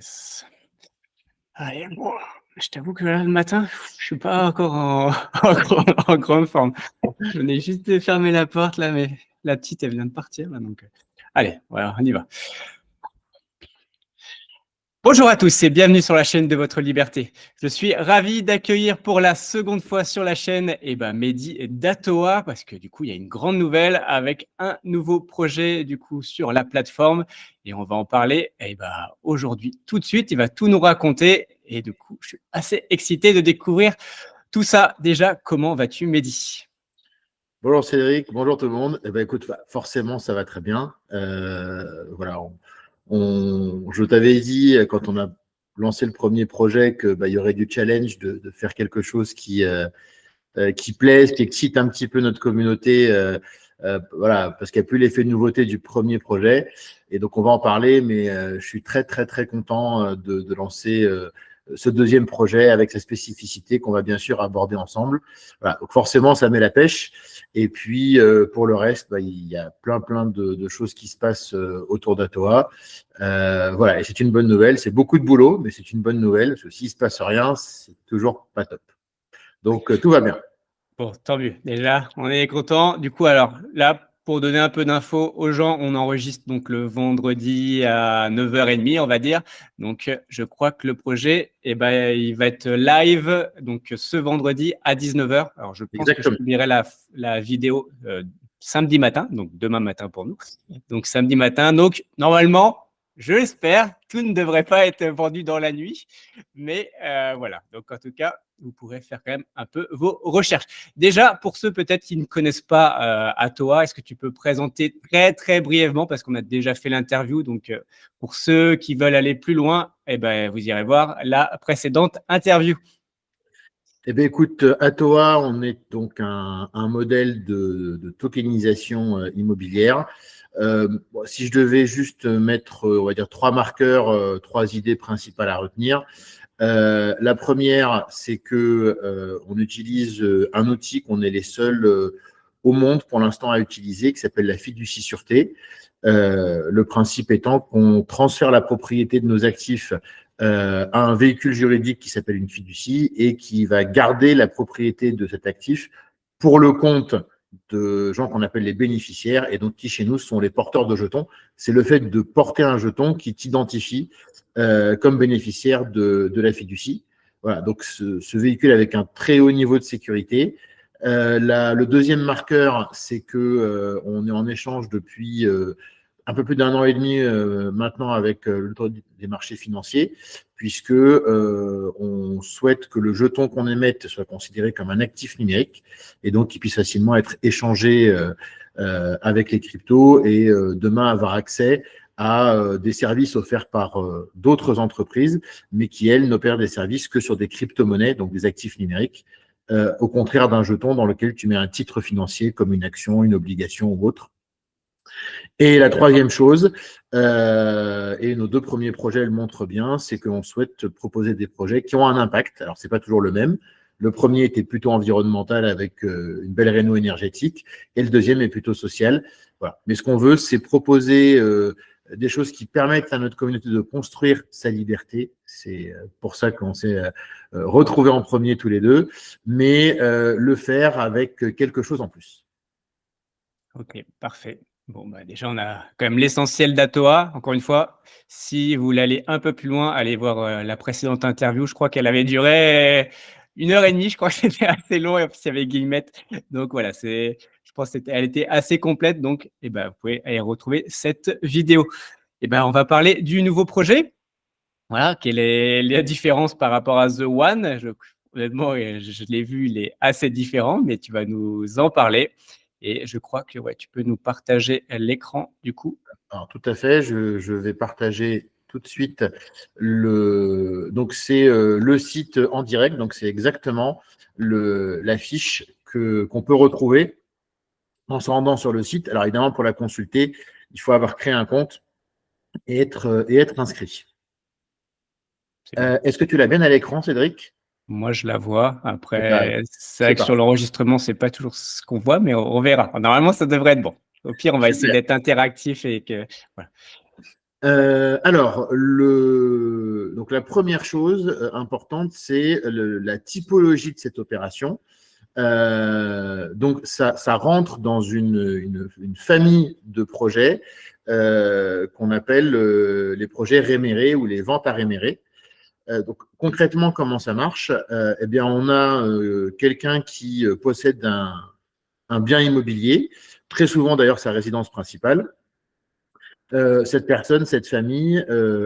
Yes. Allez, bon, je t'avoue que là, le matin, je suis pas encore en en grande forme. Je venais juste de fermer la porte là, mais la petite, elle vient de partir là, donc allez, voilà, on y va. Bonjour à tous et bienvenue sur la chaîne de votre liberté. Je suis ravi d'accueillir pour la seconde fois sur la chaîne Mehdi d'Atoa parce que du coup, il y a une grande nouvelle avec un nouveau projet du coup sur la plateforme et on va en parler aujourd'hui tout de suite. Il va tout nous raconter et du coup, je suis assez excité de découvrir tout ça. Déjà, comment vas-tu, Mehdi? Bonjour Cédric, bonjour tout le monde. Eh ben, écoute, forcément, ça va très bien. Voilà, je t'avais dit quand on a lancé le premier projet que il y aurait du challenge de faire quelque chose qui plaise, qui excite un petit peu notre communauté. Voilà, parce qu'il n'y a plus l'effet de nouveauté du premier projet. Et donc, on va en parler, mais je suis très, très, très content de lancer ce deuxième projet avec sa spécificité qu'on va bien sûr aborder ensemble. Voilà, donc forcément, ça met la pêche. Et puis, pour le reste, il y a plein de choses qui se passent autour d'Atoa. Voilà, et c'est une bonne nouvelle. C'est beaucoup de boulot, mais c'est une bonne nouvelle. Parce que s'il ne se passe rien, c'est toujours pas top. Donc, tout va bien. Bon, tant mieux. Déjà, on est content. Du coup, alors là, pour donner un peu d'infos aux gens, on enregistre donc le vendredi à 9h30, on va dire. Donc, je crois que le projet, il va être live donc ce vendredi à 19h. Alors, je pense que je Exactement. publierai la vidéo samedi matin, donc demain matin pour nous. Donc, samedi matin. Donc, normalement, je l'espère, tout ne devrait pas être vendu dans la nuit. Mais voilà. Donc, en tout cas, vous pourrez faire quand même un peu vos recherches. Déjà, pour ceux peut-être qui ne connaissent pas Atoa, est-ce que tu peux présenter très, très brièvement, parce qu'on a déjà fait l'interview, donc pour ceux qui veulent aller plus loin, vous irez voir la précédente interview. Eh bien, écoute, Atoa, on est donc un modèle de tokenisation immobilière. Si je devais juste mettre, on va dire, trois marqueurs, trois idées principales à retenir. La première, c'est que on utilise un outil qu'on est les seuls au monde pour l'instant à utiliser, qui s'appelle la fiducie sûreté. Le principe étant qu'on transfère la propriété de nos actifs à un véhicule juridique qui s'appelle une fiducie et qui va garder la propriété de cet actif pour le compte de gens qu'on appelle les bénéficiaires et donc qui chez nous sont les porteurs de jetons. C'est le fait de porter un jeton qui t'identifie comme bénéficiaire de la fiducie. Voilà, donc ce véhicule avec un très haut niveau de sécurité. Le deuxième marqueur, c'est que on est en échange depuis un peu plus d'un an et demi maintenant avec l'autorité des marchés financiers, puisque on souhaite que le jeton qu'on émette soit considéré comme un actif numérique et donc qu'il puisse facilement être échangé avec les cryptos et demain avoir accès à des services offerts par d'autres entreprises, mais qui, elles, n'opèrent des services que sur des crypto-monnaies, donc des actifs numériques, au contraire d'un jeton dans lequel tu mets un titre financier comme une action, une obligation ou autre. Et la troisième chose, et nos deux premiers projets le montrent bien, c'est qu'on souhaite proposer des projets qui ont un impact. Alors, ce n'est pas toujours le même. Le premier était plutôt environnemental avec une belle réno énergétique, et le deuxième est plutôt social. Voilà. Mais ce qu'on veut, c'est proposer des choses qui permettent à notre communauté de construire sa liberté. C'est pour ça qu'on s'est retrouvés en premier tous les deux, mais le faire avec quelque chose en plus. Ok, parfait. Bon, déjà, on a quand même l'essentiel d'Atoa. Encore une fois, si vous voulez aller un peu plus loin, allez voir la précédente interview. Je crois qu'elle avait duré 1h30. Je crois que c'était assez long et en plus, il y avait Guillemette. Donc voilà, je pense qu'elle était assez complète. Donc, vous pouvez aller retrouver cette vidéo. On va parler du nouveau projet. Voilà, quelle est la différence par rapport à The One? Honnêtement, je l'ai vu, il est assez différent, mais tu vas nous en parler. Et je crois que tu peux nous partager l'écran du coup. Alors, tout à fait, je vais partager tout de suite donc c'est le site en direct, donc c'est exactement la fiche qu'on peut retrouver en se rendant sur le site. Alors évidemment, pour la consulter, il faut avoir créé un compte et être inscrit. Est-ce que tu l'as bien à l'écran, Cédric? Moi, je la vois. Eh ben, Après, c'est vrai c'est que sur parfait. l'enregistrement, c'est pas toujours ce qu'on voit, mais on verra. Normalement, ça devrait être bon. Au pire, on va essayer Super. d'être interactif et que voilà. Alors, donc la première chose importante, c'est la typologie de cette opération. Donc, ça rentre dans une famille de projets qu'on appelle les projets rémérés ou les ventes à rémérer. Donc, concrètement, comment ça marche? Eh bien, on a quelqu'un qui possède un bien immobilier, très souvent d'ailleurs sa résidence principale. Cette personne, cette famille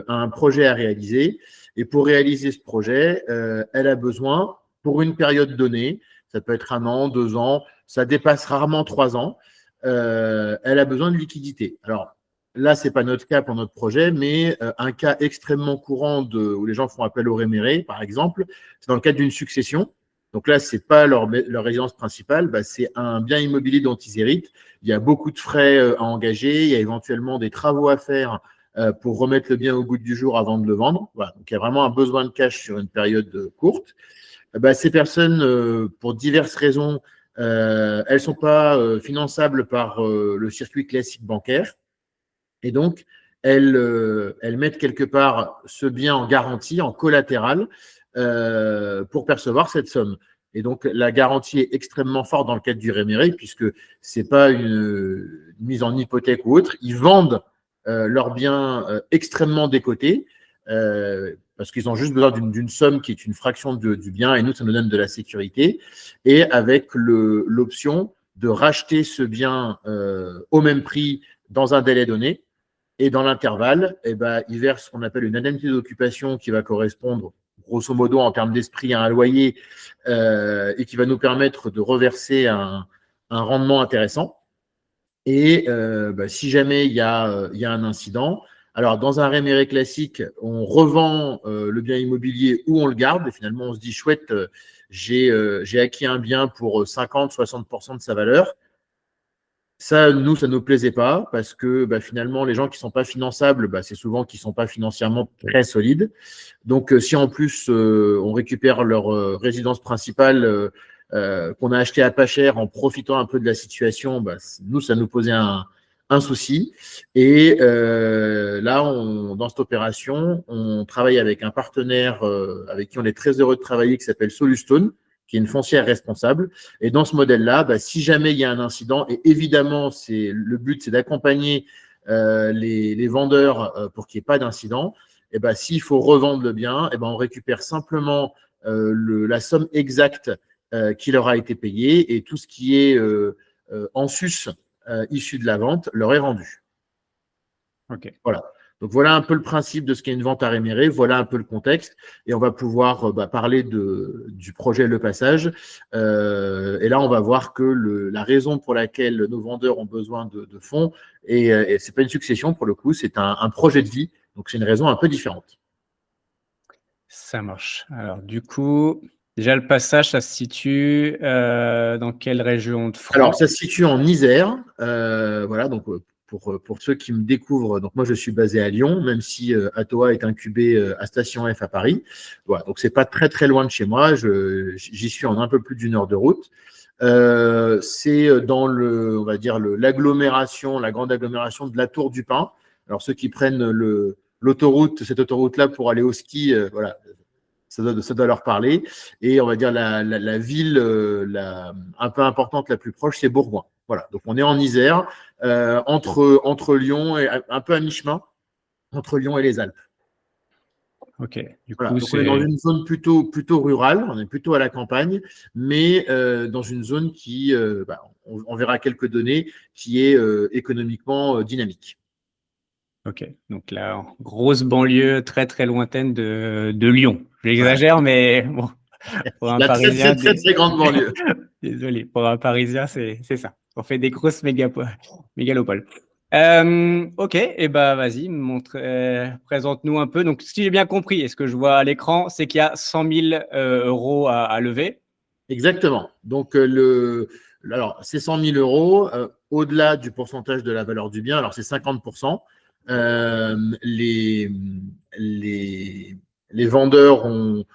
a un projet à réaliser. Et pour réaliser ce projet, elle a besoin, pour une période donnée, ça peut être 1 an, 2 ans, ça dépasse rarement 3 ans, elle a besoin de liquidité. Alors là, ce n'est pas notre cas pour notre projet, mais un cas extrêmement courant où les gens font appel au réméré, par exemple, c'est dans le cadre d'une succession. Donc là, ce n'est pas leur résidence principale, c'est un bien immobilier dont ils héritent. Il y a beaucoup de frais à engager, il y a éventuellement des travaux à faire pour remettre le bien au goût du jour avant de le vendre. Voilà. Donc il y a vraiment un besoin de cash sur une période courte. Ces personnes, pour diverses raisons, elles ne sont pas finançables par le circuit classique bancaire. Et donc, elles mettent quelque part ce bien en garantie, en collatéral, pour percevoir cette somme. Et donc, la garantie est extrêmement forte dans le cadre du réméré, puisque ce n'est pas une mise en hypothèque ou autre. Ils vendent leurs biens extrêmement décotés, parce qu'ils ont juste besoin d'une somme qui est une fraction du bien, et nous, ça nous donne de la sécurité, et avec l'option de racheter ce bien au même prix dans un délai donné. Et dans l'intervalle, ils versent ce qu'on appelle une indemnité d'occupation qui va correspondre, grosso modo, en termes d'esprit, à un loyer et qui va nous permettre de reverser un rendement intéressant. Et si jamais il y a un incident, alors dans un réméré classique, on revend le bien immobilier ou on le garde. Et finalement, on se dit, chouette, j'ai acquis un bien pour 50-60% de sa valeur. Ça, nous, ça ne nous plaisait pas parce que finalement, les gens qui ne sont pas finançables, c'est souvent qui ne sont pas financièrement très solides. Donc, si en plus, on récupère leur résidence principale qu'on a achetée à pas cher en profitant un peu de la situation, nous, ça nous posait un souci. Et là, dans cette opération, on travaille avec un partenaire avec qui on est très heureux de travailler qui s'appelle Solustone, qui est une foncière responsable. Et dans ce modèle-là, si jamais il y a un incident, et évidemment, le but, c'est d'accompagner les vendeurs pour qu'il n'y ait pas d'incident, et s'il faut revendre le bien, on récupère simplement la somme exacte qui leur a été payée et tout ce qui est en sus issu de la vente leur est rendu. Ok. Voilà. Donc, voilà un peu le principe de ce qu'est une vente à réméré, voilà un peu le contexte, et on va pouvoir parler du projet Le Passage. Et là, on va voir que la raison pour laquelle nos vendeurs ont besoin de fonds, et ce n'est pas une succession pour le coup, c'est un projet de vie, donc c'est une raison un peu différente. Ça marche. Alors, du coup, déjà, Le Passage, ça se situe dans quelle région de France? Alors, ça se situe en Isère, voilà, donc pour ceux qui me découvrent, donc moi je suis basé à Lyon, même si Atoa est incubé à Station F à Paris. Voilà, donc c'est pas très très loin de chez moi. J'y suis en un peu plus d'1 heure de route. C'est dans on va dire l'agglomération, la grande agglomération de la Tour du Pin. Alors ceux qui prennent cette autoroute-là pour aller au ski, voilà, ça doit leur parler. Et on va dire la ville un peu importante, la plus proche, c'est Bourgoin. Voilà, donc on est en Isère, entre Lyon et un peu à mi-chemin entre Lyon et les Alpes. Ok, du Voilà, coup, donc on est dans une zone plutôt rurale, on est plutôt à la campagne, mais dans une zone qui, on verra quelques données, qui est économiquement dynamique. Ok, donc la grosse banlieue très très lointaine de Lyon. J'exagère, Voilà. mais bon, pour un La très Parisien, très très très grande banlieue. désolé, pour un Parisien, c'est ça. On fait des grosses mégalopoles. Ok, et vas-y, présente-nous un peu. Donc, si j'ai bien compris, et ce que je vois à l'écran, c'est qu'il y a 100 000 euros à lever. Exactement. Donc, alors, c'est 100 000 euros au-delà du pourcentage de la valeur du bien. Alors, c'est 50%. Les vendeurs ont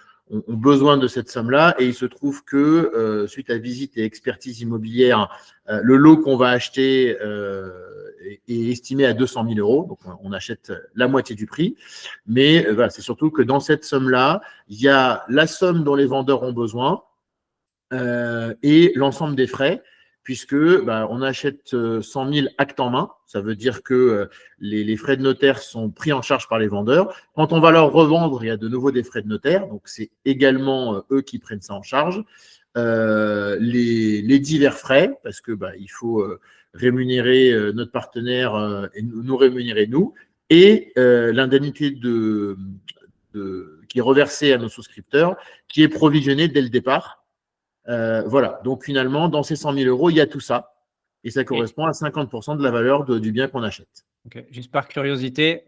besoin de cette somme-là et il se trouve que suite à visite et expertise immobilière, le lot qu'on va acheter est estimé à 200 000 euros. Donc, on achète la moitié du prix. Mais voilà, c'est surtout que dans cette somme-là, il y a la somme dont les vendeurs ont besoin et l'ensemble des frais, puisque on achète 100 000 actes en main. Ça veut dire que les frais de notaire sont pris en charge par les vendeurs. Quand on va leur revendre, il y a de nouveau des frais de notaire. Donc, c'est également eux qui prennent ça en charge. Les divers frais, parce que il faut rémunérer notre partenaire et nous rémunérer nous, et l'indemnité qui est reversée à nos souscripteurs, qui est provisionnée dès le départ. Voilà, donc finalement, dans ces 100 000 euros, il y a tout ça, et ça correspond à 50% de la valeur du bien qu'on achète. Okay. Juste par curiosité,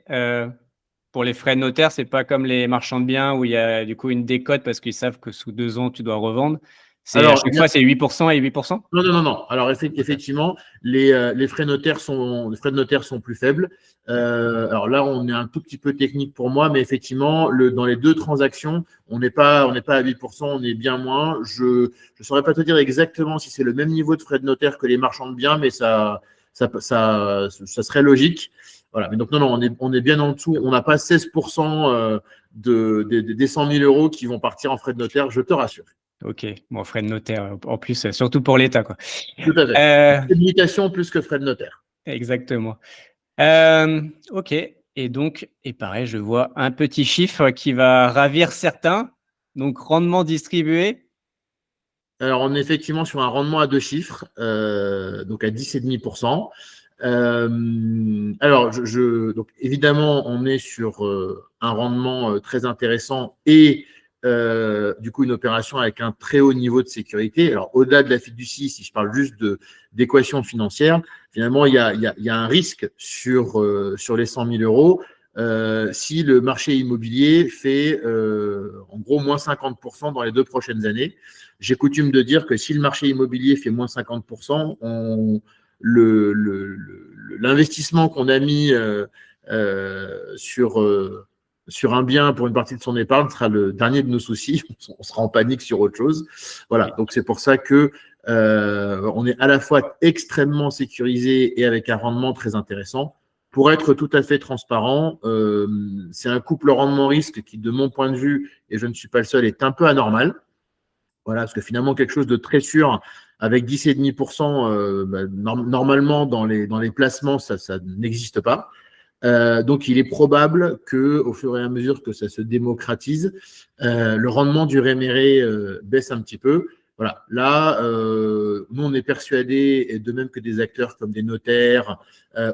pour les frais de notaire, c'est pas comme les marchands de biens où il y a du coup une décote parce qu'ils savent que sous 2 ans, tu dois revendre. À chaque fois, c'est 8% et 8%? Non. Alors, effectivement, les frais de notaire sont plus faibles. Alors là, on est un tout petit peu technique pour moi, mais effectivement, dans les deux transactions, on n'est pas à 8%, on est bien moins. Je ne saurais pas te dire exactement si c'est le même niveau de frais de notaire que les marchands de biens, mais ça serait logique. Voilà. Mais donc, non, on est bien en dessous. On n'a pas 16% des 100 000 euros qui vont partir en frais de notaire, je te rassure. Ok, bon, frais de notaire, en plus, surtout pour l'État, quoi. Tout à fait. Communication plus que frais de notaire. Exactement. Ok, et pareil, je vois un petit chiffre qui va ravir certains. Donc, rendement distribué. Alors, on est effectivement sur un rendement à 2 chiffres, donc à 10,5%. Alors, donc évidemment, on est sur un rendement très intéressant et du coup une opération avec un très haut niveau de sécurité. Alors, au-delà de la fiducie, si je parle juste d'équation financière, finalement, il y a un risque sur les 100 000 euros. Si le marché immobilier fait en gros moins 50% dans les 2 prochaines années. J'ai coutume de dire que si le marché immobilier fait moins 50%, l'investissement qu'on a mis sur un bien pour une partie de son épargne sera le dernier de nos soucis. On sera en panique sur autre chose. Voilà, donc c'est pour ça que on est à la fois extrêmement sécurisé et avec un rendement très intéressant. Pour être tout à fait transparent, c'est un couple rendement-risque qui, de mon point de vue, et je ne suis pas le seul, est un peu anormal. Voilà, parce que finalement, quelque chose de très sûr, avec 10,5%, normalement, dans les placements, ça n'existe pas. Donc, il est probable qu'au fur et à mesure que ça se démocratise, le rendement du réméré baisse un petit peu. Voilà. Là, nous, on est persuadés, et de même que des acteurs comme des notaires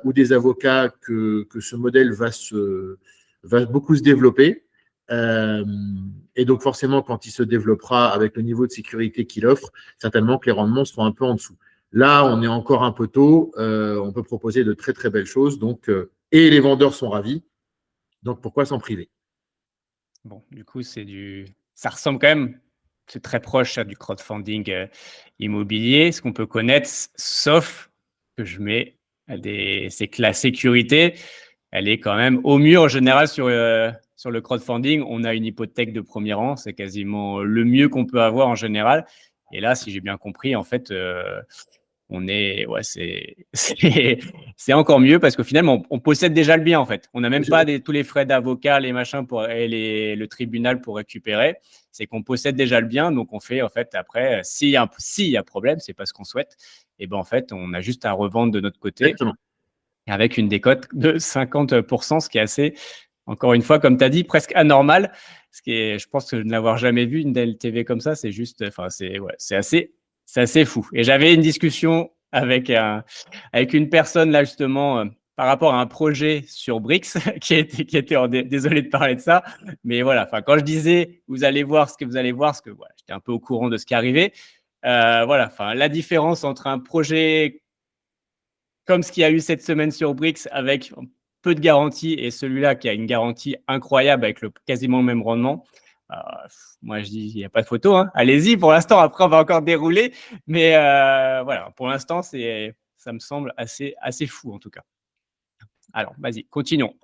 ou des avocats, que ce modèle va beaucoup se développer. Et donc, forcément, quand il se développera avec le niveau de sécurité qu'il offre, certainement que les rendements seront un peu en dessous. Là, on est encore un peu tôt. On peut proposer de très, très belles choses. Donc, et les vendeurs sont ravis. Donc, pourquoi s'en priver? Bon, du coup, ça ressemble quand même, c'est très proche du crowdfunding immobilier, ce qu'on peut connaître, sauf que c'est que la sécurité, elle est quand même au mieux en général sur le crowdfunding. On a une hypothèque de premier rang, c'est quasiment le mieux qu'on peut avoir en général. Et là, si j'ai bien compris, en fait, c'est encore mieux parce qu'au final, on possède déjà le bien en fait. On n'a même pas tous les frais d'avocat, les machins et le tribunal pour récupérer. C'est qu'on possède déjà le bien, donc on fait en fait après, s'il y a problème, c'est pas ce qu'on souhaite. Et ben en fait, on a juste à revendre de notre côté. Exactement. Avec une décote de 50%, ce qui est assez, encore une fois, comme tu as dit, presque anormal. Ce qui est, je pense que je ne l'avoir jamais vu une LTV comme ça, c'est juste, enfin, c'est assez fou. Et j'avais une discussion avec une personne là justement par rapport à un projet sur Brix qui était désolé de parler de ça, mais voilà. Enfin, quand je disais vous allez voir ce que voilà, j'étais un peu au courant de ce qui arrivait. Voilà. Enfin, la différence entre un projet comme ce qu'il y a eu cette semaine sur Brix avec peu de garantie et celui-là qui a une garantie incroyable avec quasiment le même rendement. Moi, je dis, il n'y a pas de photo. Hein. Allez-y, pour l'instant. Après, on va encore dérouler. Mais voilà, pour l'instant, ça me semble assez fou, en tout cas. Alors, vas-y, continuons.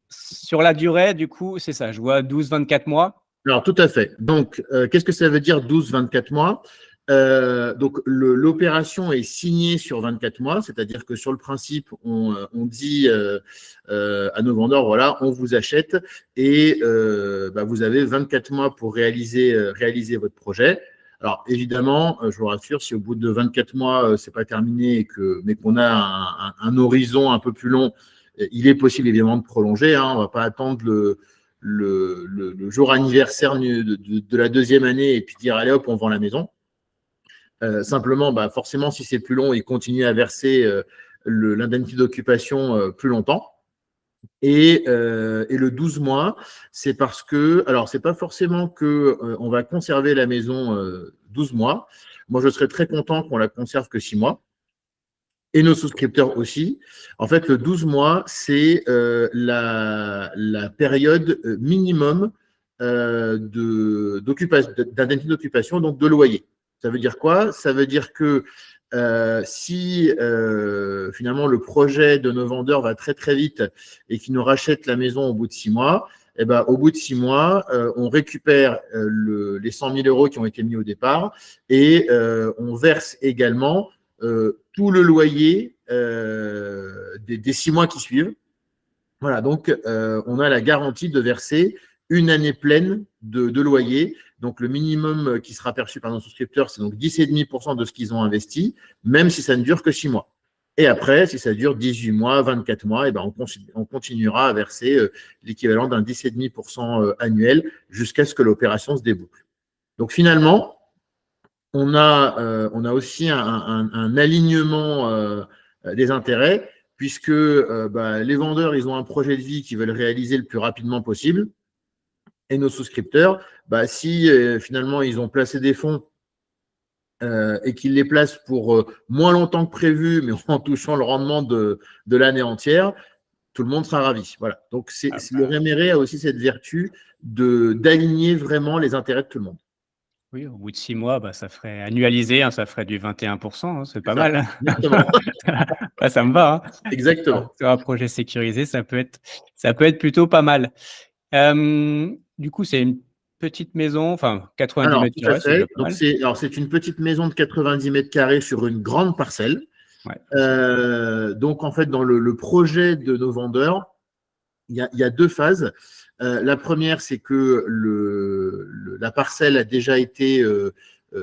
Sur la durée, du coup, c'est ça. Je vois 12-24 mois. Alors, tout à fait. Donc, qu'est-ce que ça veut dire 12-24 mois? Donc, l'opération est signée sur 24 mois, c'est-à-dire que sur le principe, on dit à nos vendeurs, voilà, on vous achète et vous avez 24 mois pour réaliser votre projet. Alors, évidemment, je vous rassure, si au bout de 24 mois, ce n'est pas terminé, mais qu'on a un horizon un peu plus long, il est possible évidemment de prolonger. Hein, on ne va pas attendre le jour anniversaire de la deuxième année et puis dire, allez hop, on vend la maison. Simplement, forcément, si c'est plus long, il continue à verser l'indemnité d'occupation plus longtemps. Et le 12 mois, c'est parce que, alors, c'est pas forcément qu'on va conserver la maison 12 mois. Moi, je serais très content qu'on la conserve que 6 mois. Et nos souscripteurs aussi. En fait, le 12 mois, c'est la période minimum d'indemnité d'occupation, donc de loyer. Ça veut dire quoi? Ça veut dire que si finalement le projet de nos vendeurs va très très vite et qu'ils nous rachètent la maison au bout de 6 mois, eh ben, au bout de 6 mois, on récupère les 100 000 euros qui ont été mis au départ et on verse également tout le loyer des 6 mois qui suivent. Voilà, donc on a la garantie de verser une année pleine de loyer. Donc le minimum qui sera perçu par nos souscripteurs, c'est donc 10,5% de ce qu'ils ont investi, même si ça ne dure que 6 mois. Et après, si ça dure 18 mois, 24 mois, eh ben on continuera à verser l'équivalent d'un 10,5% annuel jusqu'à ce que l'opération se déboucle. Donc finalement, on a aussi un alignement des intérêts, puisque les vendeurs, ils ont un projet de vie qu'ils veulent réaliser le plus rapidement possible. Et nos souscripteurs, si finalement ils ont placé des fonds et qu'ils les placent pour moins longtemps que prévu, mais en touchant le rendement de l'année entière, tout le monde sera ravi. Voilà. Donc, le réméré a aussi cette vertu d'aligner vraiment les intérêts de tout le monde. Oui, au bout de 6 mois, ça ferait annualisé, hein, ça ferait du 21%, hein, c'est pas ça. mal. Exactement. Ça me va. Hein. Exactement. Sur un projet sécurisé, ça peut être plutôt pas mal. Du coup, c'est une petite maison, enfin 90 mètres tout à carrés, c'est déjà fait. pas mal. C'est une petite maison de 90 mètres carrés sur une grande parcelle. Ouais. Donc, en fait, dans le projet de nos vendeurs, il y a 2 phases. La première, c'est que la parcelle a déjà été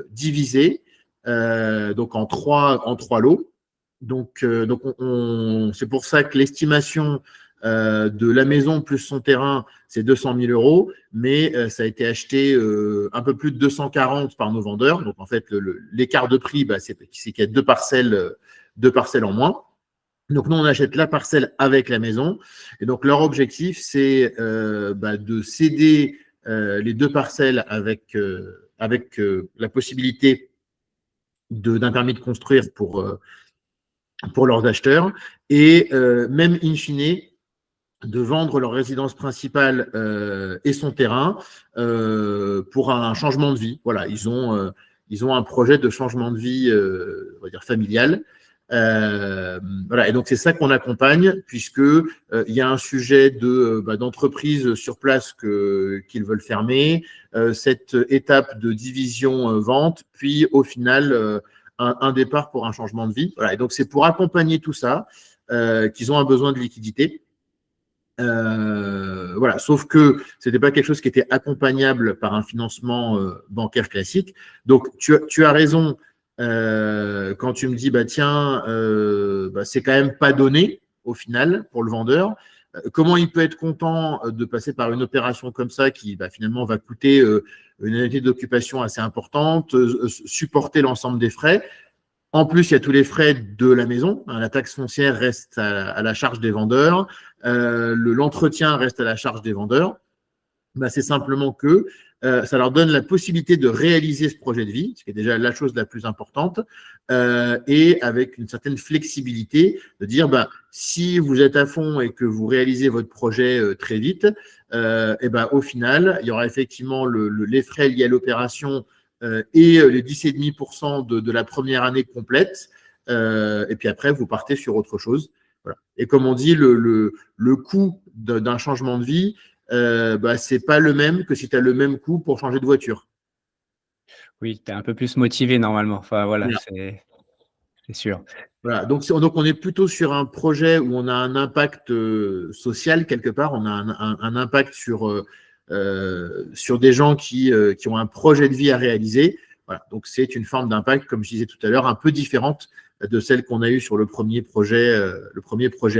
divisée donc en trois lots. Donc c'est pour ça que l'estimation de la maison plus son terrain, c'est 200 000 euros, mais ça a été acheté un peu plus de 240 par nos vendeurs. Donc en fait, l'écart de prix, c'est qu'il y a 2 parcelles en moins. Donc, nous, on achète la parcelle avec la maison. Et donc, leur objectif, c'est de céder les 2 parcelles avec la possibilité d'un permis de construire pour leurs acheteurs et même in fine, de vendre leur résidence principale et son terrain pour un changement de vie. Voilà, ils ont un projet de changement de vie, on va dire familial. Voilà, et donc c'est ça qu'on accompagne, puisque il y a un sujet d'entreprise sur place qu'ils veulent fermer, cette étape de division vente, puis au final un départ pour un changement de vie. Voilà, et donc c'est pour accompagner tout ça qu'ils ont un besoin de liquidité. Voilà, sauf que ce n'était pas quelque chose qui était accompagnable par un financement bancaire classique. Donc, tu as raison quand tu me dis, tiens, c'est quand même pas donné au final pour le vendeur. Comment il peut être content de passer par une opération comme ça qui finalement va coûter une année d'occupation assez importante, supporter l'ensemble des frais. En plus, il y a tous les frais de la maison. La taxe foncière reste à la charge des vendeurs. L'entretien reste à la charge des vendeurs. C'est simplement que ça leur donne la possibilité de réaliser ce projet de vie, ce qui est déjà la chose la plus importante, et avec une certaine flexibilité de dire si vous êtes à fond et que vous réalisez votre projet très vite, au final, il y aura effectivement les frais liés à l'opération et les 10,5% de la première année complète. Et puis après, vous partez sur autre chose. Voilà. Et comme on dit, le coût d'un changement de vie, c'est pas le même que si tu as le même coût pour changer de voiture. Oui, tu es un peu plus motivé normalement. Enfin voilà, Voilà. c'est sûr. Voilà. Donc on est plutôt sur un projet où on a un impact social quelque part, on a un impact sur des gens qui ont un projet de vie à réaliser. Voilà. Donc c'est une forme d'impact, comme je disais tout à l'heure, un peu différente de celle qu'on a eue sur le premier projet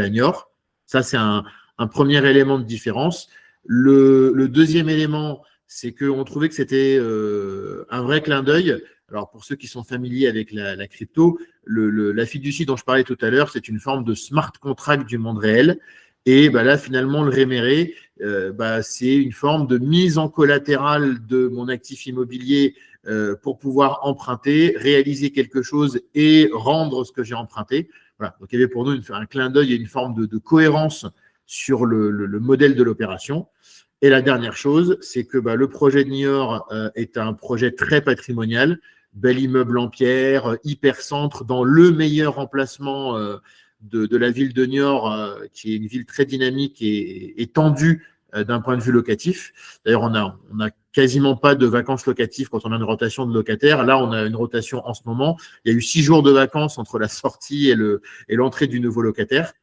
à Niort. Ça, c'est un premier élément de différence. Le deuxième élément, c'est qu'on trouvait que c'était un vrai clin d'œil. Alors, pour ceux qui sont familiers avec la crypto, la fiducie dont je parlais tout à l'heure, c'est une forme de smart contract du monde réel. Et bah là, finalement, le réméré, c'est une forme de mise en collatéral de mon actif immobilier pour pouvoir emprunter, réaliser quelque chose et rendre ce que j'ai emprunté. Voilà. Donc, il y avait pour nous un clin d'œil et une forme de cohérence sur le modèle de l'opération. Et la dernière chose, c'est que le projet de Niort est un projet très patrimonial, bel immeuble en pierre, hyper centre, dans le meilleur emplacement de la ville de Niort, qui est une ville très dynamique et tendue d'un point de vue locatif. D'ailleurs, on a quasiment pas de vacances locatives quand on a une rotation de locataires. Là, on a une rotation en ce moment. Il y a eu 6 jours de vacances entre la sortie et l'entrée du nouveau locataire.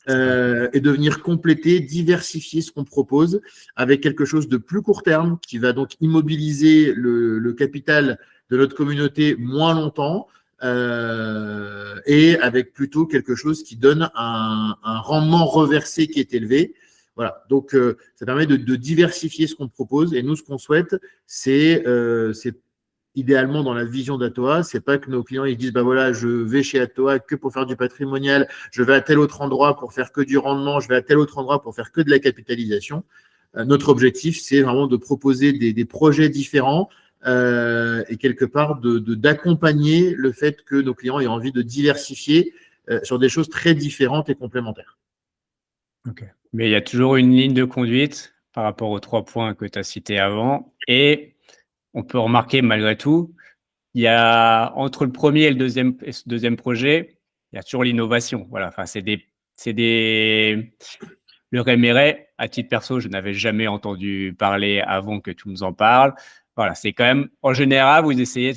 Et de venir compléter, diversifier ce qu'on propose avec quelque chose de plus court terme qui va donc immobiliser le capital de notre communauté moins longtemps et avec plutôt quelque chose qui donne un rendement reversé qui est élevé. Voilà, donc ça permet de diversifier ce qu'on propose et nous, ce qu'on souhaite, c'est idéalement dans la vision d'Atoa, c'est pas que nos clients ils disent voilà, je vais chez Atoa que pour faire du patrimonial, je vais à tel autre endroit pour faire que du rendement, je vais à tel autre endroit pour faire que de la capitalisation. Notre objectif, c'est vraiment de proposer des projets différents et quelque part d'accompagner le fait que nos clients aient envie de diversifier sur des choses très différentes et complémentaires. Ok. Mais il y a toujours une ligne de conduite par rapport aux 3 points que tu as cités avant. Et on peut remarquer malgré tout, il y a entre le premier et ce deuxième projet, il y a toujours l'innovation. Voilà, enfin, le Réméré, à titre perso, je n'avais jamais entendu parler avant que tu nous en parles. Voilà, c'est quand même, en général, vous essayez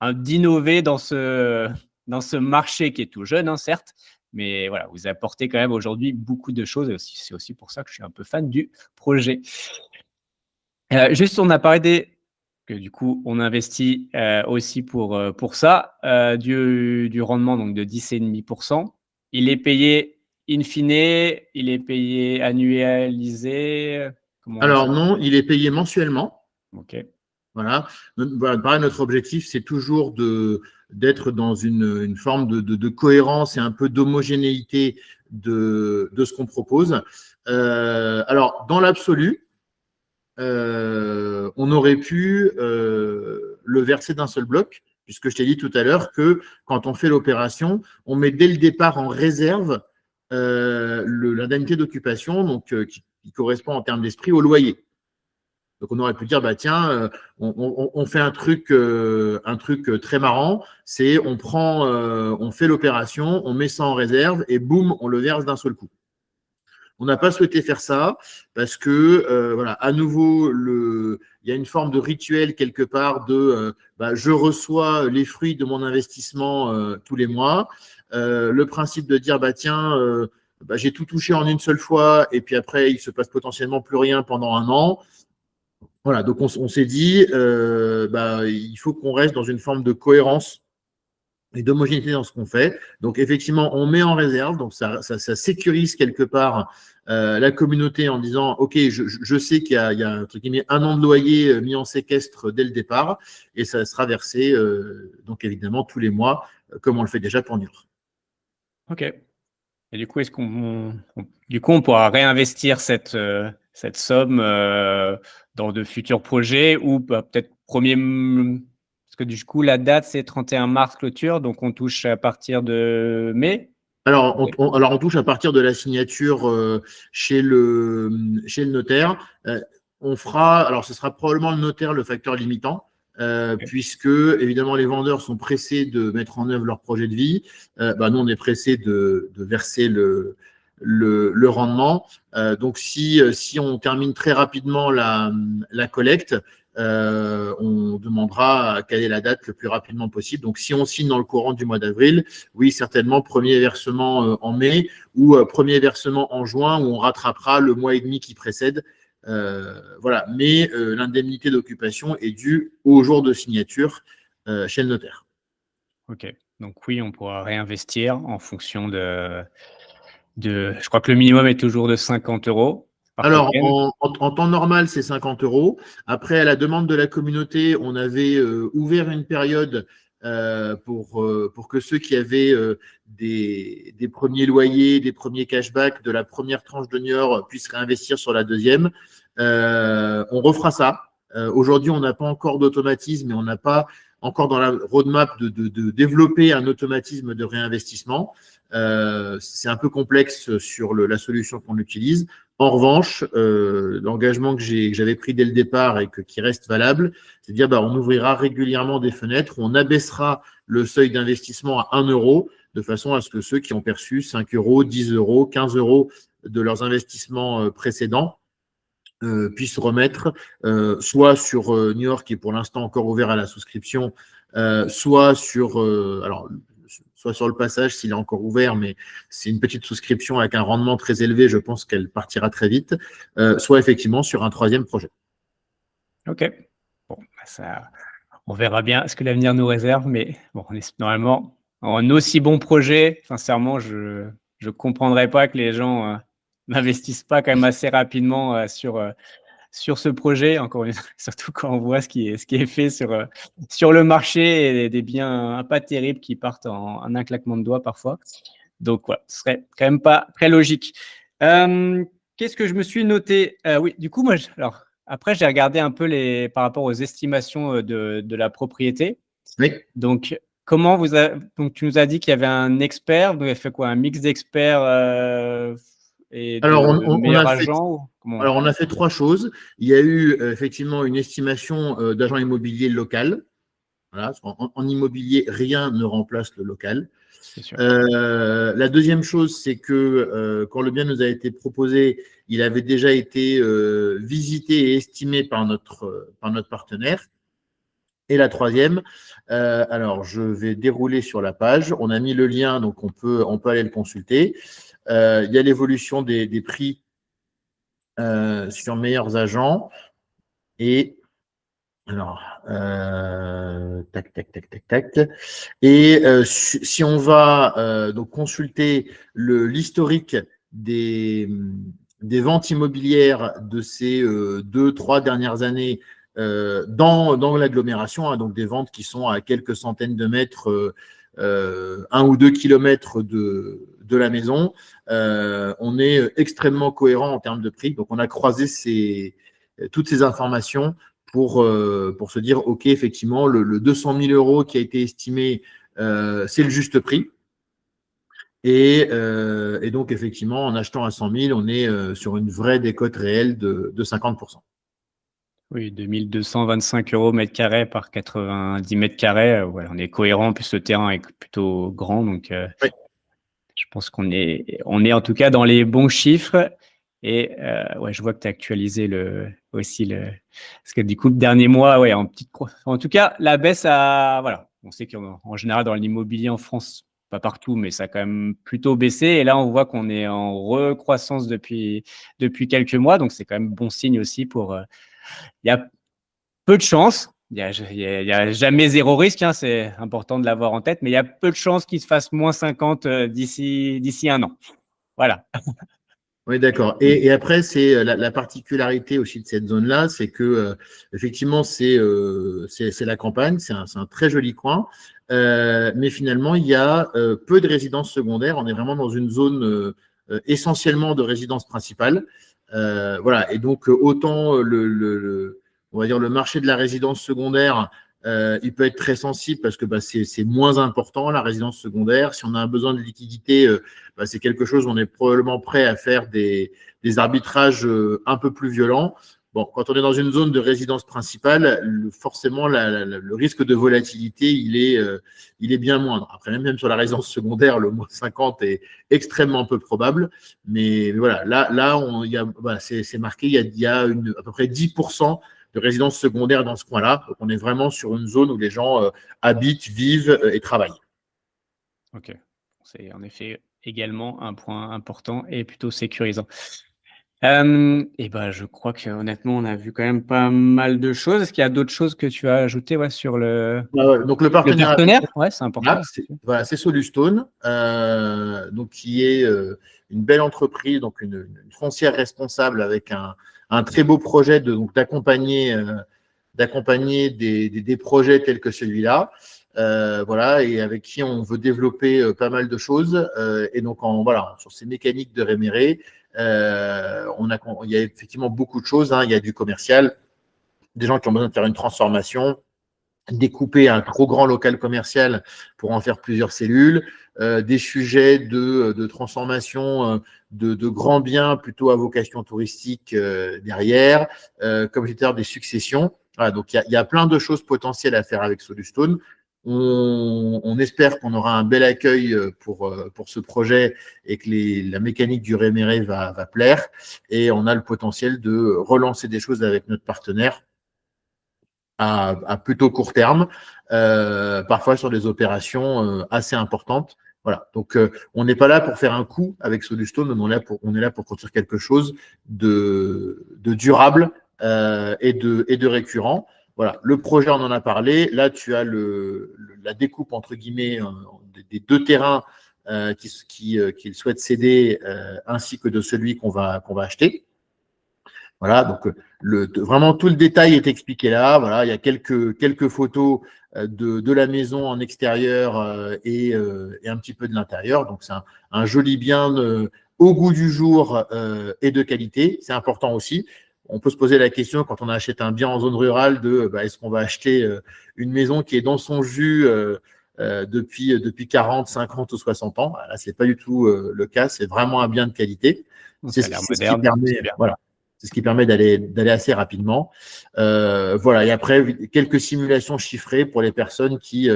d'innover dans ce marché qui est tout jeune, hein, certes, mais voilà, vous apportez quand même aujourd'hui beaucoup de choses. Et c'est aussi pour ça que je suis un peu fan du projet. Juste, on a parlé que du coup, on investit aussi pour ça, du rendement donc de 10,5%. Il est payé in fine, il est payé annualisé. Alors non, il est payé mensuellement. Ok. Voilà. Pareil, notre objectif, c'est toujours d'être dans une forme de cohérence et un peu d'homogénéité de ce qu'on propose. Alors, dans l'absolu, on aurait pu le verser d'un seul bloc, puisque je t'ai dit tout à l'heure que quand on fait l'opération, on met dès le départ en réserve l'indemnité d'occupation, donc qui correspond en termes d'esprit au loyer. Donc on aurait pu dire tiens, on fait un truc très marrant, c'est on fait l'opération, on met ça en réserve et boum, on le verse d'un seul coup. On n'a pas souhaité faire ça parce que voilà, à nouveau, il y a une forme de rituel quelque part de je reçois les fruits de mon investissement tous les mois. Le principe de dire tiens, j'ai tout touché en une seule fois et puis après il se passe potentiellement plus rien pendant un an. Voilà, donc on s'est dit, il faut qu'on reste dans une forme de cohérence et d'homogénéité dans ce qu'on fait. Donc effectivement, on met en réserve, donc ça sécurise quelque part la communauté en disant, OK, je sais qu'il y a entre guillemets, un an de loyer mis en séquestre dès le départ, et ça sera versé donc évidemment tous les mois, comme on le fait déjà pour Niort. Ok. Et du coup, on pourra réinvestir cette somme dans de futurs projets ou peut-être parce que du coup, la date, c'est 31 mars clôture, donc on touche à partir de mai. Alors, on touche à partir de la signature chez le notaire. Alors ce sera probablement le notaire le facteur limitant, puisque évidemment les vendeurs sont pressés de mettre en œuvre leur projet de vie. Nous, on est pressés de verser le rendement. Donc, si on termine très rapidement la collecte, on demandera quelle est la date le plus rapidement possible. Donc, si on signe dans le courant du mois d'avril, oui, certainement, premier versement en mai ou premier versement en juin, où on rattrapera le mois et demi qui précède. Voilà. Mais l'indemnité d'occupation est due au jour de signature chez le notaire. OK. Donc oui, on pourra réinvestir en fonction je crois que le minimum est toujours de 50 € par Alors, token. en temps normal, c'est 50 €. Après, à la demande de la communauté, on avait ouvert une période pour que ceux qui avaient des premiers loyers, des premiers cashbacks de la première tranche de Niort puissent réinvestir sur la deuxième. On refera ça. Aujourd'hui, on n'a pas encore d'automatisme et on n'a pas encore dans la roadmap de développer un automatisme de réinvestissement. C'est un peu complexe sur la solution qu'on utilise. En revanche, l'engagement que j'avais pris dès le départ et qui reste valable, c'est de dire on ouvrira régulièrement des fenêtres, on abaissera le seuil d'investissement à 1 € de façon à ce que ceux qui ont perçu 5 €, 10 €, 15 € de leurs investissements précédents puissent remettre soit sur New York, qui est pour l'instant encore ouvert à la souscription, soit sur le passage s'il est encore ouvert, mais c'est une petite souscription avec un rendement très élevé, je pense qu'elle partira très vite, soit effectivement sur un troisième projet. OK. Bon, on verra bien ce que l'avenir nous réserve, mais bon, normalement, un aussi bon projet, sincèrement, je ne comprendrais pas que les gens n'investissent pas quand même assez rapidement sur ce projet, encore une fois, surtout quand on voit ce qui est fait sur le marché et des biens pas terribles qui partent en un claquement de doigts parfois. Donc voilà, ce serait quand même pas très logique. Qu'est-ce que je me suis noté? Oui, du coup, moi, alors après, j'ai regardé un peu par rapport aux estimations de la propriété. Oui. Donc, donc tu nous as dit qu'il y avait un expert, vous avez fait quoi? Un mix d'experts et Alors, de meilleurs agents? Alors, on a fait trois choses. Il y a eu effectivement une estimation d'agent immobilier local. Voilà, en immobilier, rien ne remplace le local. C'est sûr. La deuxième chose, c'est que quand le bien nous a été proposé, il avait déjà été visité et estimé par notre partenaire. Et la troisième, alors je vais dérouler sur la page. On a mis le lien, donc on peut aller le consulter. Il y a l'évolution des prix sur meilleurs agents. Et alors, tac, tac, tac, tac, tac. Et si on va donc consulter l'historique des ventes immobilières de ces 2-3 dernières années dans l'agglomération, hein, donc des ventes qui sont à quelques centaines de mètres, 1 ou 2 kilomètres de la maison, on est extrêmement cohérent en termes de prix. Donc, on a croisé toutes ces informations pour se dire, OK, effectivement, le 200 000 € qui a été estimé, c'est le juste prix. Et donc, effectivement, en achetant à 100 000, on est sur une vraie décote réelle de 50%. Oui, 2225 € mètre carré par 90 mètres carrés. Ouais, on est cohérent, en plus le terrain est plutôt grand, donc Oui. je pense qu'on est en tout cas dans les bons chiffres. Et ouais, je vois que tu as actualisé aussi parce que du coup, le dernier mois, ouais, en tout cas, la baisse voilà, on sait qu'en général dans l'immobilier en France, pas partout, mais ça a quand même plutôt baissé. Et là, on voit qu'on est en recroissance depuis quelques mois, donc c'est quand même bon signe aussi il y a peu de chances. Il y a jamais zéro risque, hein, c'est important de l'avoir en tête, mais il y a peu de chances qu'il se fasse moins 50 d'ici un an. Voilà. Oui, d'accord. Et après, c'est la particularité aussi de cette zone-là, c'est que effectivement, c'est la campagne, c'est un très joli coin, mais finalement, il y a peu de résidences secondaires. On est vraiment dans une zone essentiellement de résidence principale. Voilà. Et donc, autant on va dire le marché de la résidence secondaire, il peut être très sensible parce que c'est moins important, la résidence secondaire. Si on a un besoin de liquidité, c'est quelque chose où on est probablement prêt à faire des arbitrages un peu plus violents. Bon, quand on est dans une zone de résidence principale, forcément, le risque de volatilité, il est bien moindre. Après, même sur la résidence secondaire, le moins 50 est extrêmement peu probable. Mais voilà, là c'est marqué, il y a à peu près 10% résidences secondaires dans ce coin-là. Donc, on est vraiment sur une zone où les gens habitent, vivent et travaillent. OK. C'est en effet également un point important et plutôt sécurisant. Et bah, je crois qu'honnêtement, on a vu quand même pas mal de choses. Est-ce qu'il y a d'autres choses que tu as ajoutées, ouais, sur Donc, le le partenaire partenaire? Ouais, c'est Voilà, important. c'est Solustone, donc qui est une belle entreprise, donc une foncière responsable avec un très beau projet d'accompagner des projets tels que celui-là. Voilà, et avec qui on veut développer pas mal de choses. Et donc, voilà, sur ces mécaniques de réméré, il y a effectivement beaucoup de choses, hein. Il y a du commercial, des gens qui ont besoin de faire une transformation, découper un trop grand local commercial pour en faire plusieurs cellules, des sujets de transformation de grands biens plutôt à vocation touristique derrière, comme j'étais des successions. Voilà, donc il y a plein de choses potentielles à faire avec Solustone. On espère qu'on aura un bel accueil pour ce projet et que la mécanique du réméré va plaire. Et on a le potentiel de relancer des choses avec notre partenaire à plutôt court terme, parfois sur des opérations assez importantes. Voilà. Donc, on n'est pas là pour faire un coup avec Solustone, on est là pour construire quelque chose de durable et de récurrent. Voilà. Le projet, on en a parlé. Là, tu as la découpe, entre guillemets, des deux terrains qu'il souhaite céder, ainsi que de celui qu'on va acheter. Voilà, donc vraiment tout le détail est expliqué là. Voilà, il y a quelques photos de la maison en extérieur et un petit peu de l'intérieur. Donc c'est un joli bien au goût du jour et de qualité. C'est important aussi. On peut se poser la question quand on achète un bien en zone rurale de est-ce qu'on va acheter une maison qui est dans son jus depuis 40, 50 ou 60 ans. Là, c'est pas du tout le cas. C'est vraiment un bien de qualité. Ça a l'air C'est ce qui moderne, permet, c'est bien. voilà, c'est ce qui permet d'aller assez rapidement. Voilà. Et après, quelques simulations chiffrées pour les personnes qui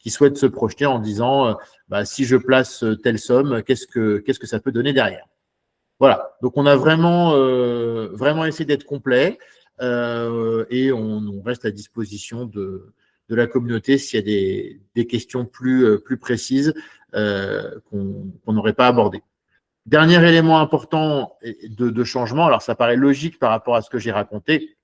souhaitent se projeter en disant si je place telle somme, qu'est-ce que ça peut donner derrière. Voilà. Donc, on a vraiment essayé d'être complet et on reste à disposition de la communauté s'il y a des questions plus précises qu'on n'aurait pas abordées. Dernier élément important de changement, alors ça paraît logique par rapport à ce que j'ai raconté,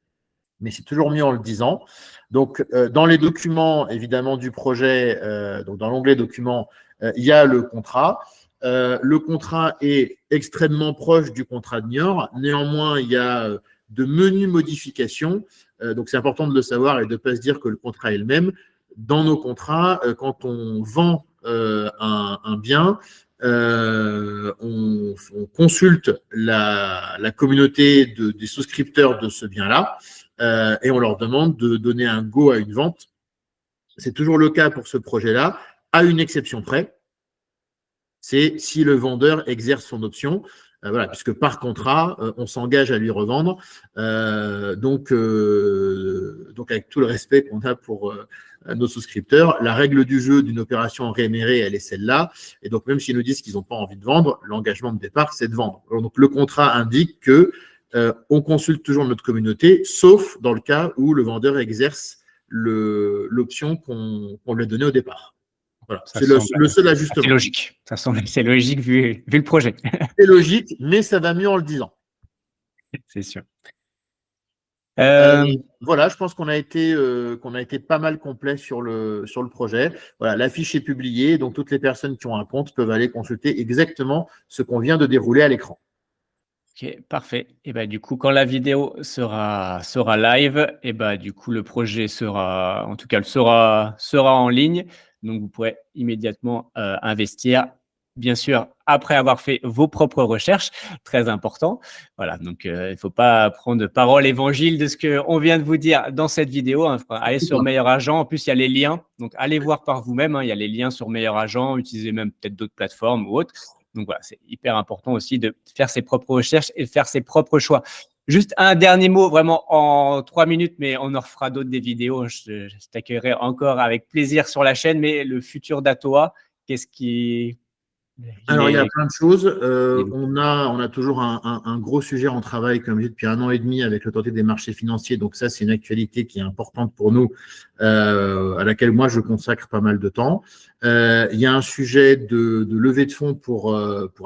mais c'est toujours mieux en le disant. Donc, dans les documents, évidemment, du projet, donc dans l'onglet documents, il y a le contrat. Le contrat est extrêmement proche du contrat de Niort. Néanmoins, il y a de menues modifications. Donc, c'est important de le savoir et de ne pas se dire que le contrat est le même. Dans nos contrats, quand on vend un bien, on consulte la communauté des souscripteurs de ce bien-là et on leur demande de donner un go à une vente. C'est toujours le cas pour ce projet-là, à une exception près. C'est si le vendeur exerce son option, voilà, puisque par contrat, on s'engage à lui revendre. Donc, avec tout le respect qu'on a pour nos souscripteurs, la règle du jeu d'une opération rémérée, elle est celle-là. Et donc, même s'ils nous disent qu'ils n'ont pas envie de vendre, l'engagement de départ, c'est de vendre. Alors, donc, le contrat indique que on consulte toujours notre communauté, sauf dans le cas où le vendeur exerce l'option qu'on lui a donnée au départ. Voilà. Ça C'est le semble seul assez ajustement. logique. Ça semble assez logique vu le projet. C'est logique, mais ça va mieux en le disant. C'est sûr. Voilà, je pense qu'on a été pas mal complet sur le projet. Voilà, la fiche est publiée, donc toutes les personnes qui ont un compte peuvent aller consulter exactement ce qu'on vient de dérouler à l'écran. OK, parfait. Et bah, du coup, quand la vidéo sera live, et bah, du coup, le projet sera en tout cas, sera en ligne. Donc, vous pourrez immédiatement, investir. Bien sûr, après avoir fait vos propres recherches, très important. Voilà, donc, il ne faut pas prendre parole évangile de ce qu'on vient de vous dire dans cette vidéo, hein. Allez sur Meilleur Agent. En plus, il y a les liens. Donc, allez voir par vous-même, hein. Il y a les liens sur Meilleur Agent. Utilisez même peut-être d'autres plateformes ou autres. Donc voilà, c'est hyper important aussi de faire ses propres recherches et de faire ses propres choix. Juste un dernier mot, vraiment en 3 minutes, mais on en refera d'autres des vidéos. Je t'accueillerai encore avec plaisir sur la chaîne. Mais le futur d'Atoa, qu'est-ce qui Alors, il y a Les, plein de choses. les- On a toujours un gros sujet en travail, comme je dis, depuis 1 an et demi avec l'autorité des marchés financiers. Donc ça, c'est une actualité qui est importante pour nous, à laquelle moi, je consacre pas mal de temps. Il y a un sujet de levée de fonds pour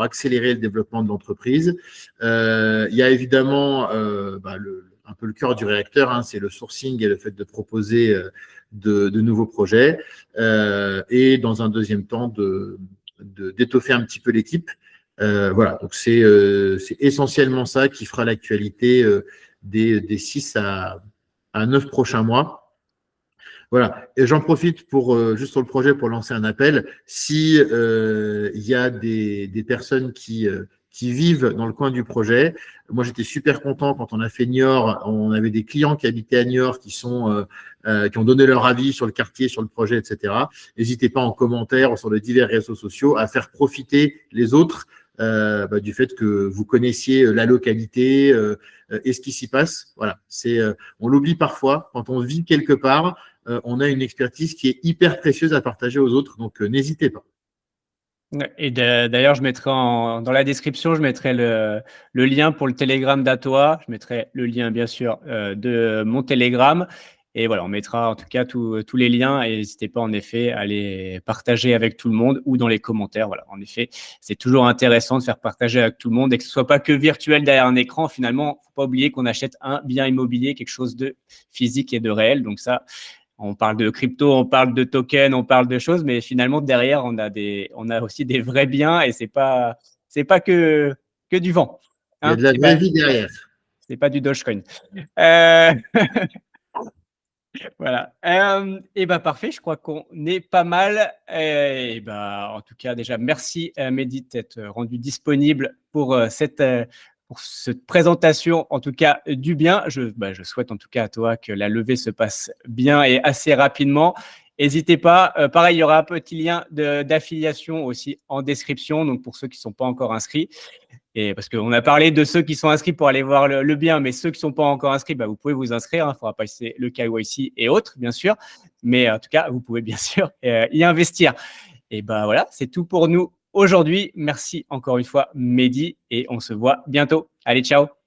accélérer le développement de l'entreprise. Il y a évidemment un peu le cœur du réacteur, hein, c'est le sourcing et le fait de proposer de nouveaux projets. Et dans un deuxième temps, d'étoffer un petit peu l'équipe. Voilà, donc c'est essentiellement ça qui fera l'actualité des 6 à 9 prochains mois. Voilà, et j'en profite pour juste sur le projet pour lancer un appel. Si il y a des personnes qui vivent dans le coin du projet, moi j'étais super content quand on a fait Niort. On avait des clients qui habitaient à Niort qui ont donné leur avis sur le quartier, sur le projet, etc. N'hésitez pas en commentaire ou sur les divers réseaux sociaux à faire profiter les autres du fait que vous connaissiez la localité et ce qui s'y passe. Voilà, on l'oublie parfois quand on vit quelque part. On a une expertise qui est hyper précieuse à partager aux autres, donc n'hésitez pas. Et d'ailleurs, je mettrai dans la description, je mettrai le lien pour le Telegram d'Atoa. Je mettrai le lien, bien sûr, de mon Telegram. Et voilà, on mettra en tout cas tous les liens. Et n'hésitez pas, en effet, à les partager avec tout le monde ou dans les commentaires. Voilà, en effet, c'est toujours intéressant de faire partager avec tout le monde et que ce ne soit pas que virtuel derrière un écran. Finalement, il ne faut pas oublier qu'on achète un bien immobilier, quelque chose de physique et de réel. Donc ça, on parle de crypto, on parle de tokens, on parle de choses, mais finalement derrière on a aussi des vrais biens et c'est pas que du vent, Il y a hein. de la vraie vie derrière. C'est pas du Dogecoin. Euh, voilà. Et ben parfait, je crois qu'on est pas mal. Et ben en tout cas déjà merci Mehdi d'être rendu disponible pour cette présentation, en tout cas du bien. Je souhaite en tout cas à toi que la levée se passe bien et assez rapidement. N'hésitez pas. Pareil, il y aura un petit lien d'affiliation aussi en description, donc pour ceux qui ne sont pas encore inscrits. Et parce qu'on a parlé de ceux qui sont inscrits pour aller voir le bien, mais ceux qui ne sont pas encore inscrits, vous pouvez vous inscrire. Il faudra passer le KYC et autres, bien sûr. Mais en tout cas, vous pouvez bien sûr y investir. Et voilà, c'est tout pour nous aujourd'hui. Merci encore une fois, Mehdi, et on se voit bientôt. Allez, ciao.